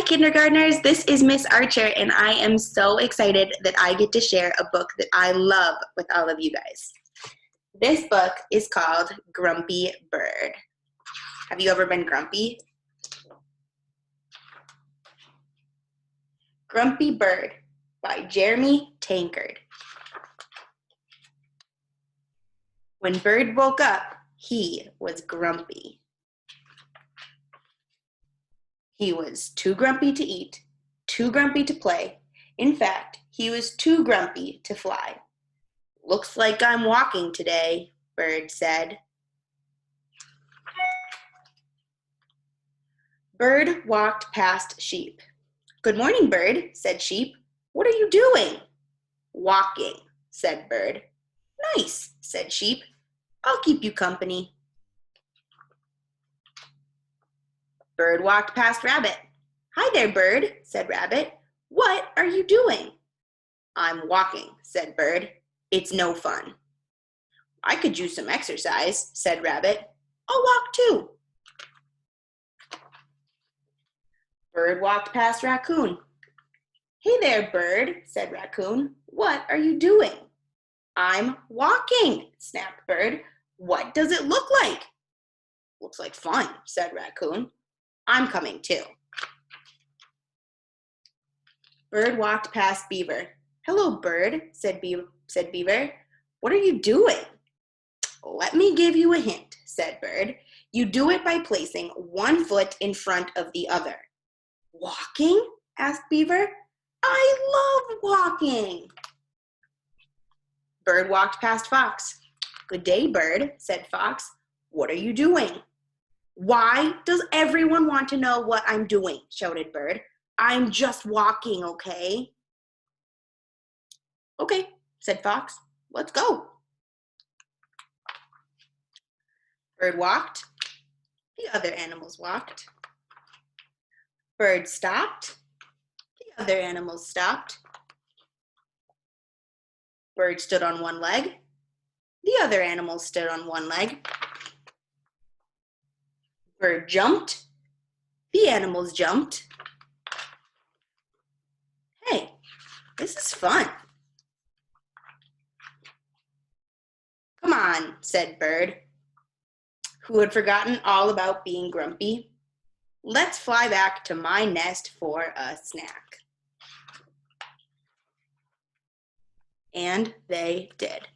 kindergartners. This is Miss Archer, and I am so excited that I get to share a book that I love with all of you guys. This book is called Grumpy Bird. Have you ever been grumpy? Grumpy Bird by Jeremy Tankard. When Bird woke up, he was grumpy. He was too grumpy to eat, too grumpy to play. In fact, he was too grumpy to fly. "Looks like I'm walking today," Bird said. Bird walked past Sheep. "Good morning, Bird," said Sheep. "What are you doing?" "Walking," said Bird. "Nice," said Sheep. "I'll keep you company." Bird walked past Rabbit. "Hi there, Bird," said Rabbit. "What are you doing?" "I'm walking," said Bird. "It's no fun." "I could use some exercise," said Rabbit. "I'll walk too." Bird walked past Raccoon. "Hey there, Bird," said Raccoon. "What are you doing?" "I'm walking," snapped Bird. "What does it look like?" "Looks like fun," said Raccoon. "I'm coming too." Bird walked past Beaver. "Hello, Bird," said Beaver. "What are you doing?" "Let me give you a hint," said Bird. "You do it by placing one foot in front of the other." "Walking?" asked Beaver. "I love walking." Bird walked past Fox. "Good day, Bird," said Fox. "What are you doing?" "Why does everyone want to know what I'm doing?" shouted Bird. "I'm just walking, okay?" "Okay," said Fox. "Let's go." Bird walked. The other animals walked. Bird stopped. The other animals stopped. Bird stood on one leg. The other animals stood on one leg. Bird jumped. The animals jumped. Hey, this is fun. "Come on," said Bird, who had forgotten all about being grumpy. "Let's fly back to my nest for a snack." And they did.